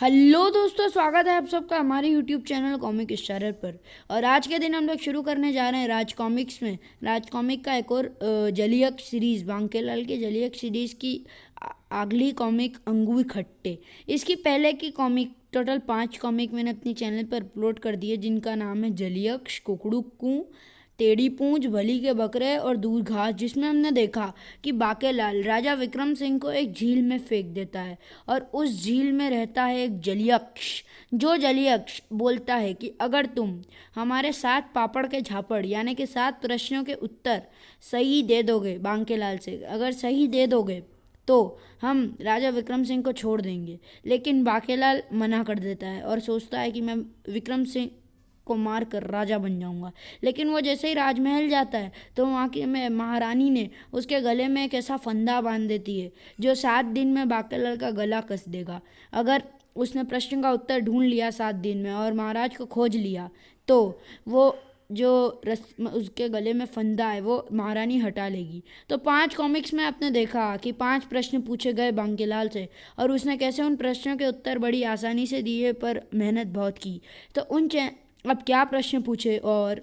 Hello दोस्तों, स्वागत है आप सबका हमारे यूट्यूब चैनल कॉमिक स्टारर पर। और आज के दिन हम लोग शुरू करने जा रहे हैं राज कॉमिक्स में राज कॉमिक का एक और जलीयक सीरीज़, बांकेलाल के जलीयक सीरीज़ की अगली कॉमिक अंगूर खट्टे। इसकी पहले की कॉमिक टोटल 5 कॉमिक मैंने अपनी चैनल पर अपलोड कर दी है, जिनका नाम है जलीयक्ष, कुकड़ू, टेढ़ी पूंछ, भली के बकरे और दूर घास, जिसमें हमने देखा कि बाकेलाल राजा विक्रम सिंह को एक झील में फेंक देता है और उस झील में रहता है एक जलीयक्ष। जो जलीयक्ष बोलता है कि अगर तुम हमारे 7 पापड़ के झापड़ यानी कि 7 प्रश्नों के उत्तर सही दे दोगे बांकेलाल से, अगर सही दे दोगे तो हम राजा विक्रम सिंह को छोड़ देंगे। लेकिन बाकेलाल मना कर देता है और सोचता है कि मैं विक्रम सिंह को मार कर राजा बन जाऊंगा। लेकिन वो जैसे ही राजमहल जाता है तो वहाँ की महारानी ने उसके गले में एक ऐसा फंदा बांध देती है जो 7 दिन में बाकेलाल का गला कस देगा। अगर उसने प्रश्न का उत्तर ढूंढ लिया 7 दिन में और महाराज को खोज लिया तो वो जो उसके गले में फंदा है वो महारानी हटा लेगी। तो 5 कॉमिक्स में आपने देखा कि 5 प्रश्न पूछे गए बांकेलाल से और उसने कैसे उन प्रश्नों के उत्तर बड़ी आसानी से दिए, पर मेहनत बहुत की। तो अब क्या प्रश्न पूछे और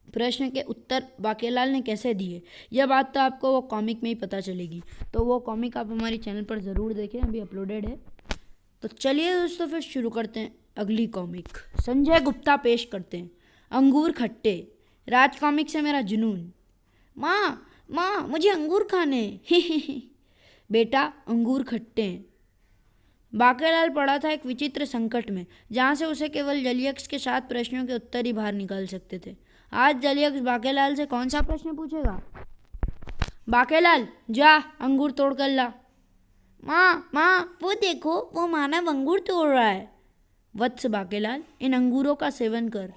प्रश्न के उत्तर बाकेलाल ने कैसे दिए, यह बात तो आपको वो कॉमिक में ही पता चलेगी। तो वो कॉमिक आप हमारे चैनल पर ज़रूर देखें, अभी अपलोडेड है। तो चलिए दोस्तों, फिर शुरू करते हैं अगली कॉमिक। संजय गुप्ता पेश करते हैं अंगूर खट्टे। राज कॉमिक से मेरा जुनून। माँ मुझे अंगूर खाने बेटा, अंगूर खट्टे हैं। बाकेलाल पड़ा था एक विचित्र संकट में, जहाँ से उसे केवल जलीयक्ष के 7 प्रश्नों के उत्तर ही बाहर निकाल सकते थे। आज जलीयक्ष बाकेलाल से कौन सा प्रश्न पूछेगा? बाकेलाल, जा अंगूर तोड़ कर ला। माँ वो देखो, वो मानव अंगूर तोड़ रहा है। वत्स बाकेलाल, इन अंगूरों का सेवन कर।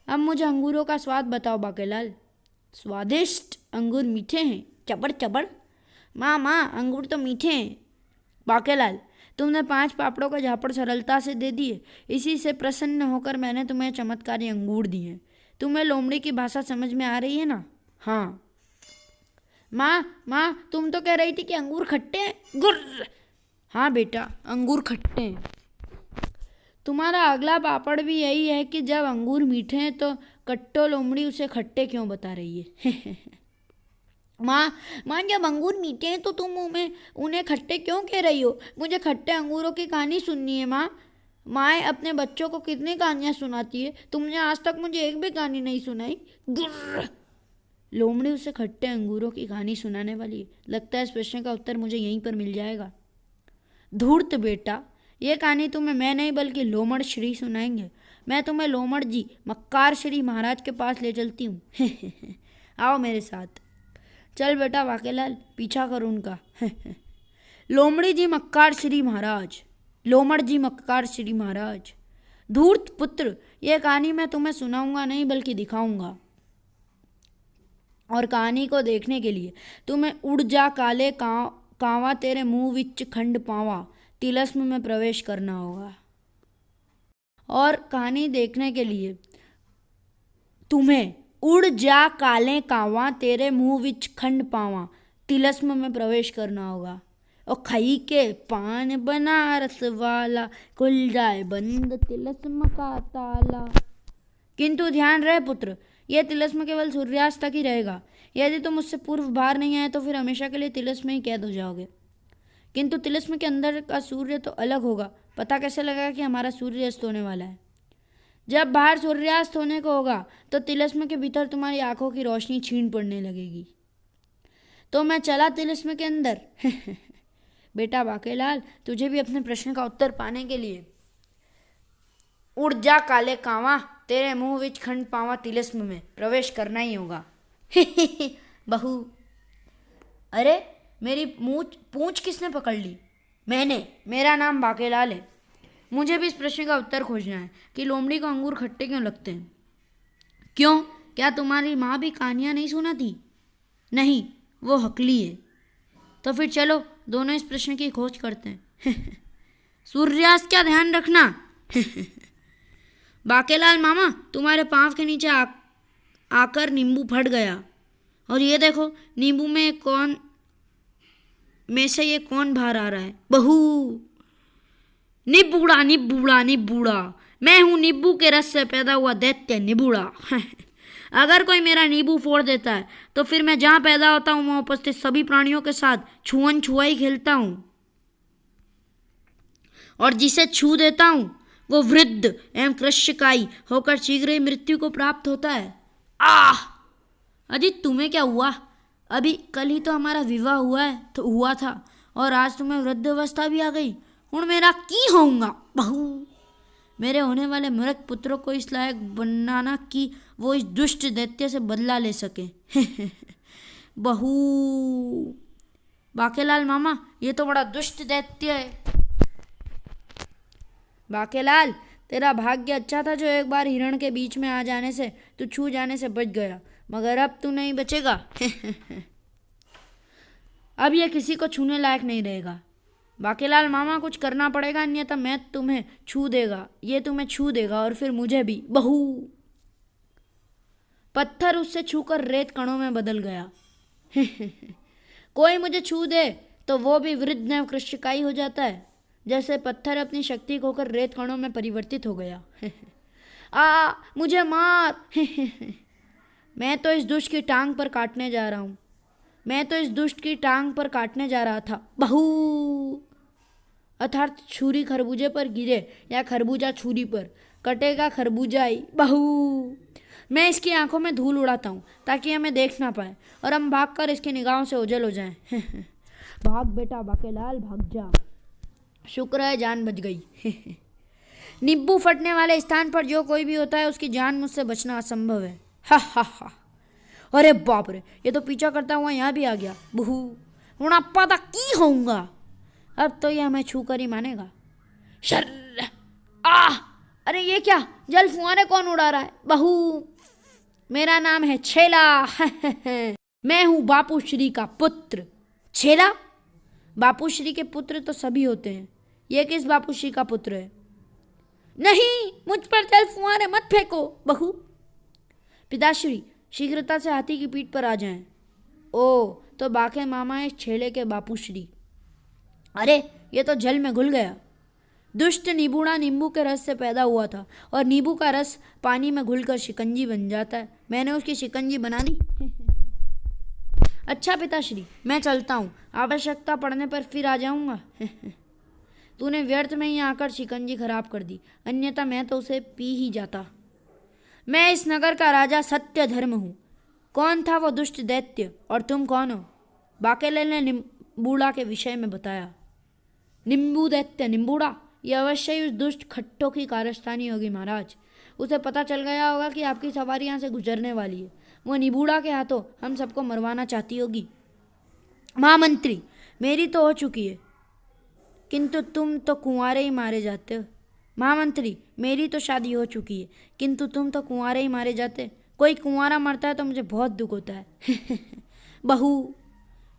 अब मुझे अंगूरों का स्वाद बताओ बाकेलाल। स्वादिष्ट, अंगूर मीठे हैं, चबड़ चबड़। माँ अंगूर तो मीठे हैं। बाकेलाल, तुमने 5 पापड़ों का झापड़ सरलता से दे दिए, इसी से प्रसन्न होकर मैंने तुम्हें चमत्कारी अंगूर दिए। तुम्हें लोमड़ी की भाषा समझ में आ रही है ना? हाँ। माँ तुम तो कह रही थी कि अंगूर खट्टे हैं। गुर्र। हाँ बेटा, अंगूर खट्टे हैं। तुम्हारा अगला पापड़ भी यही है कि जब अंगूर मीठे हैं तो कट्टो लोमड़ी उसे खट्टे क्यों बता रही है? माँ जब अंगूर मीठे हैं तो तुम उन्हें खट्टे क्यों कह रही हो? मुझे खट्टे अंगूरों की कहानी सुननी है माँ। माँ अपने बच्चों को कितनी कहानियाँ सुनाती है, तुमने आज तक मुझे एक भी कहानी नहीं सुनाई। गुर्र। लोमड़ी उसे खट्टे अंगूरों की कहानी सुनाने वाली है। लगता है इस प्रश्न का उत्तर मुझे यहीं पर मिल जाएगा। धूर्त बेटा, ये कहानी तुम्हें मैं नहीं बल्कि लोमड़ श्री सुनाएंगे। मैं तुम्हें लोमड़ जी मक्कार श्री महाराज के पास ले चलती हूँ। आओ मेरे साथ। चल बेटा बाकेलाल, पीछा कर उनका। लोमड़ी जी मक्कार श्री महाराज, लोमड़ जी मक्कार श्री महाराज। धूर्त पुत्र, यह कहानी मैं तुम्हें सुनाऊंगा नहीं बल्कि दिखाऊंगा। और कहानी को देखने के लिए तुम्हें उड़ जा काले कावा तेरे मुंह विच खंड पावा तिलस्म में प्रवेश करना होगा। और कहानी देखने के लिए तुम्हें उड़ जा काले कावा तेरे मुंह विच खंड पावा तिलस्म में प्रवेश करना होगा। और खई के पान बनारस वाला खुल जाए बंद तिलस्म का ताला। किंतु ध्यान रहे पुत्र, यह तिलस्म केवल सूर्यास्त तक ही रहेगा। यदि तुम उससे पूर्व बाहर नहीं आए तो फिर हमेशा के लिए तिलस्म ही कैद हो जाओगे। किंतु तिलस्म के अंदर का सूर्य तो अलग होगा। पता कैसे लगेगा कि हमारा सूर्य अस्त होने वाला है? जब बाहर सूर्यास्त होने को होगा तो तिलस्म के भीतर तुम्हारी आंखों की रोशनी छीन पड़ने लगेगी। तो मैं चला तिलस्म के अंदर। बेटा बाकेलाल, तुझे भी अपने प्रश्न का उत्तर पाने के लिए उड़ जा काले कावा तेरे मुंह विच खंड पावा तिलस्म में प्रवेश करना ही होगा। बहू, अरे मेरी पूंछ किसने पकड़ ली? मैंने। मेरा नाम बाकेलाल है। मुझे भी इस प्रश्न का उत्तर खोजना है कि लोमड़ी को अंगूर खट्टे क्यों लगते हैं। क्यों, क्या तुम्हारी माँ भी कहानियाँ नहीं सुनाती? नहीं, वो हकली है। तो फिर चलो दोनों इस प्रश्न की खोज करते हैं। सूर्यास्त का ध्यान रखना। बाकेलाल मामा, तुम्हारे पाँव के नीचे आकर नींबू फट गया। और ये देखो, नींबू में से ये कौन बाहर आ रहा है? बहू। निबूड़ा निबूड़ा निबूड़ा, मैं हूँ नींबू के रस से पैदा हुआ दैत्य निबूड़ा। अगर कोई मेरा नींबू फोड़ देता है तो फिर मैं जहाँ पैदा होता हूँ वहाँ उपस्थित सभी प्राणियों के साथ छुअन छुआई खेलता हूँ, और जिसे छू देता हूँ वो वृद्ध एवं कृष्यकायी होकर शीघ्र ही मृत्यु को प्राप्त होता है। आह! अजीत, तुम्हें क्या हुआ? अभी कल ही तो हमारा विवाह हुआ था और आज तुम्हें वृद्धावस्था भी आ गई। हूँ मेरा की होऊंगा बहू। मेरे होने वाले मृत पुत्रों को इस लायक बनाना कि वो इस दुष्ट दैत्य से बदला ले सके। बहू। बाकेलाल मामा, ये तो बड़ा दुष्ट दैत्य है। बाकेलाल, तेरा भाग्य अच्छा था जो एक बार हिरण के बीच में आ जाने से, तू छू जाने से बच गया, मगर अब तू नहीं बचेगा। अब ये किसी को छूने लायक नहीं रहेगा। बाकेलाल मामा, कुछ करना पड़ेगा, अन्यथा मैं तुम्हें छू देगा, ये तुम्हें छू देगा और फिर मुझे भी। बहू। पत्थर उससे छूकर रेत कणों में बदल गया। कोई मुझे छू दे तो वो भी वृद्ध एवं कृष्यकायी हो जाता है, जैसे पत्थर अपनी शक्ति खोकर रेत कणों में परिवर्तित हो गया। आ मुझे मार। मैं तो इस दुष्ट की टांग पर काटने जा रहा हूँ। मैं तो इस दुष्ट की टांग पर काटने जा रहा था। बहू। अर्थात छुरी खरबूजे पर गिरे या खरबूजा छुरी पर, कटेगा खरबूजा ही। बहू। मैं इसकी आंखों में धूल उड़ाता हूँ ताकि हमें देख ना पाए और हम भागकर इसकी निगाहों से ओझल हो जाएं। भाग बेटा बाकेलाल, भाग जा। शुक्र है जान बच गई। नींबू फटने वाले स्थान पर जो कोई भी होता है उसकी जान मुझसे बचना असंभव है। हा हा हा। अरे बाप रे, ये तो पीछा करता हुआ यहाँ भी आ गया। बहू। हुणाप्पा ता की होऊंगा। अब तो ये हमें छू कर ही मानेगा। शर्र। आह! अरे ये क्या, जल फुआरे कौन उड़ा रहा है? बहू। मेरा नाम है छेला। मैं हूँ बापूश्री का पुत्र। छेला? बापूश्री के पुत्र तो सभी होते हैं, ये किस बापूश्री का पुत्र है? नहीं, मुझ पर जल फुआरे मत फेंको। बहू। पिताश्री, शीघ्रता से हाथी की पीठ पर आ जाएं। ओ, तो बाके मामा है छेले के बापूश्री। अरे, ये तो जल में घुल गया। दुष्ट निबूड़ा नींबू के रस से पैदा हुआ था और नींबू का रस पानी में घुलकर शिकंजी बन जाता है। मैंने उसकी शिकंजी बना दी। अच्छा पिताश्री, मैं चलता हूँ, आवश्यकता पड़ने पर फिर आ जाऊँगा। तूने व्यर्थ में ही आकर शिकंजी खराब कर दी, अन्यथा मैं तो उसे पी ही जाता। मैं इस नगर का राजा सत्य धर्म हूँ। कौन था वो दुष्ट दैत्य और तुम कौन हो? बाकेलाल ने निम्बूड़ा के विषय में बताया। नींबू दैत्य निम्बूड़ा, ये अवश्य ही उस दुष्ट खट्टों की कारस्तानी होगी महाराज। उसे पता चल गया होगा कि आपकी सवारी यहाँ से गुजरने वाली है। वो निबूड़ा के हाथों हम सबको मरवाना चाहती होगी। महामंत्री, मेरी तो हो चुकी है, किंतु तुम तो कुंवारे ही मारे जाते हो। महामंत्री, मेरी तो शादी हो चुकी है, किंतु तुम तो कुंवारे ही मारे जाते। कोई कुंवारा मरता है तो मुझे बहुत दुख होता है। बहू।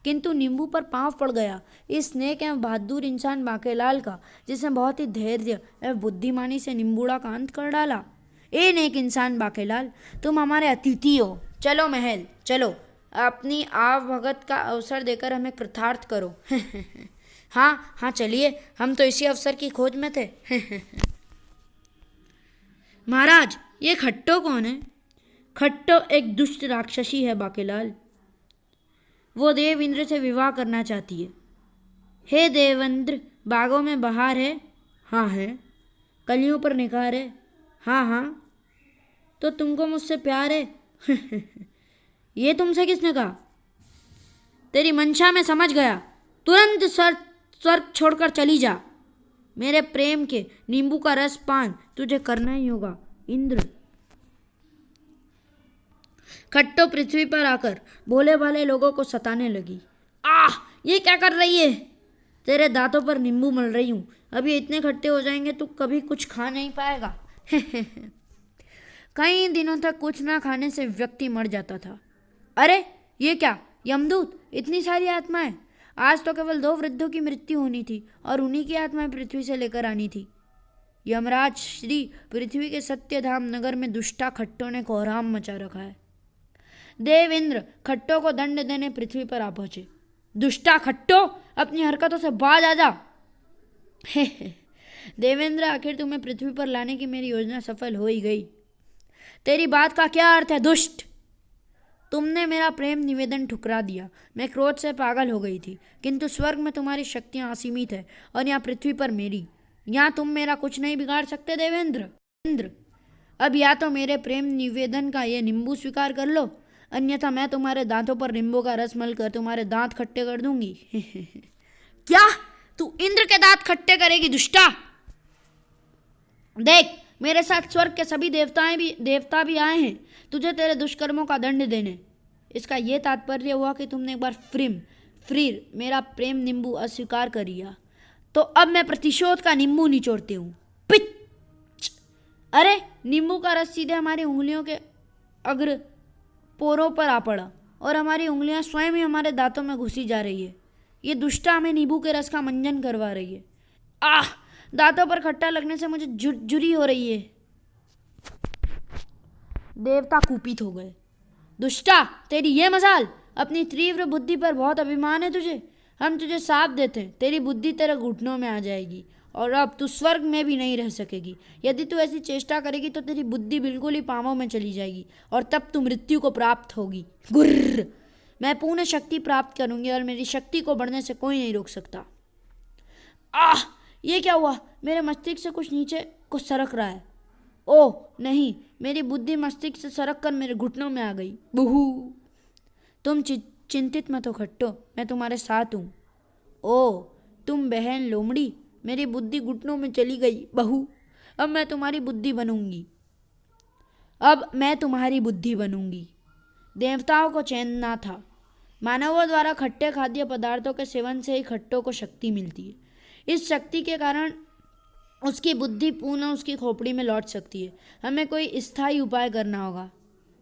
किंतु नींबू पर पाँव पड़ गया इस नेक एवं बहादुर इंसान बाकेलाल का, जिसने बहुत ही धैर्य एवं बुद्धिमानी से नींबूड़ा का अंत कर डाला। ए नेक इंसान बाकेलाल, तुम हमारे अतिथि हो। चलो महल, चलो, अपनी आवभगत का अवसर देकर हमें कृतार्थ करो। हाँ हाँ, चलिए, हम तो इसी अवसर की खोज में थे। महाराज, ये खट्टो कौन है? खट्टो एक दुष्ट राक्षसी है बाकेलाल। वो देव इंद्र से विवाह करना चाहती है। हे देवेंद्र, बागों में बहार है? हाँ है। कलियों पर निखार है? हाँ हाँ। तो तुमको मुझसे प्यार है? ये तुमसे किसने कहा? तेरी मंशा में समझ गया। तुरंत स्वर्ग छोड़कर चली जा। मेरे प्रेम के नींबू का रस पान तुझे करना ही होगा इंद्र। खट्टो पृथ्वी पर आकर भोले भाले लोगों को सताने लगी। आह! ये क्या कर रही है? तेरे दांतों पर नींबू मल रही हूँ। अभी इतने खट्टे हो जाएंगे तू कभी कुछ खा नहीं पाएगा। कई दिनों तक कुछ ना खाने से व्यक्ति मर जाता था। अरे ये क्या, यमदूत, इतनी सारी आत्माएं! आज तो केवल 2 वृद्धों की मृत्यु होनी थी और उन्हीं की आत्माएं पृथ्वी से लेकर आनी थी। यमराज श्री, पृथ्वी के सत्यधाम नगर में दुष्टा खट्टों ने कोहराम मचा रखा है। देवेंद्र खट्टों को दंड देने पृथ्वी पर आ पहुंचे। दुष्टा खट्टो, अपनी हरकतों से बाज आ जा। देवेंद्र, आखिर तुम्हें पृथ्वी पर लाने की मेरी योजना सफल हो ही गई। तेरी बात का क्या अर्थ है दुष्ट? तुमने मेरा प्रेम निवेदन ठुकरा दिया। मैं क्रोध से पागल हो गई थी, किंतु स्वर्ग में तुम्हारी शक्तियां असीमित है और यहाँ पृथ्वी पर मेरी। यहाँ तुम मेरा कुछ नहीं बिगाड़ सकते देवेंद्र। अब या तो मेरे प्रेम निवेदन का ये नींबू स्वीकार कर लो, अन्यथा मैं तुम्हारे दांतों पर नींबू का रस मलकर तुम्हारे दांत खट्टे कर दूंगी। क्या? तू इंद्र के दांत खट्टे करेगी दुष्टा? देख, मेरे साथ स्वर्ग के सभी देवता भी आए हैं तुझे तेरे दुष्कर्मों का दंड देने। इसका यह तात्पर्य हुआ कि तुमने एक बार फिर मेरा प्रेम नींबू अस्वीकार कर लिया, तो अब मैं प्रतिशोध का नींबू निचोड़ती हूँ। पिच! अरे, नींबू का रस सीधे हमारी उंगलियों के अग्र पोरों पर आ पड़ा और हमारी उंगलियां स्वयं ही हमारे दांतों में घुसी जा रही है। ये दुष्टा हमें नींबू के रस का मंजन करवा रही है। आह! दांतों पर खट्टा लगने से मुझे झुरझुरी हो रही है। देवता कुपित हो गए। दुष्टा, तेरी ये मजाल! अपनी तीव्र बुद्धि पर बहुत अभिमान है तुझे। हम तुझे साथ देते हैं, तेरी बुद्धि तेरे घुटनों में आ जाएगी और अब तू स्वर्ग में भी नहीं रह सकेगी। यदि तू ऐसी चेष्टा करेगी तो तेरी बुद्धि बिल्कुल ही पांवों में चली जाएगी और तब तू मृत्यु को प्राप्त होगी। गुर्र! मैं पूर्ण शक्ति प्राप्त करूंगी और मेरी शक्ति को बढ़ने से कोई नहीं रोक सकता। आह! ये क्या हुआ? मेरे मस्तिष्क से कुछ नीचे को सरक रहा है। ओह नहीं, मेरी बुद्धि मस्तिष्क से सरक कर मेरे घुटनों में आ गई। बहू! तुम चिंतित मत हो खट्टो, मैं तुम्हारे साथ हूँ। ओह, तुम बहन लोमड़ी, मेरी बुद्धि घुटनों में चली गई। बहू, अब मैं तुम्हारी बुद्धि बनूंगी। देवताओं को चैन ना था। मानवों द्वारा खट्टे खाद्य पदार्थों के सेवन से ही खट्टों को शक्ति मिलती है। इस शक्ति के कारण उसकी बुद्धि पुनः उसकी खोपड़ी में लौट सकती है। हमें कोई स्थायी उपाय करना होगा।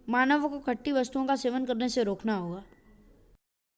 मानवों को खट्टी वस्तुओं का सेवन करने से रोकना होगा।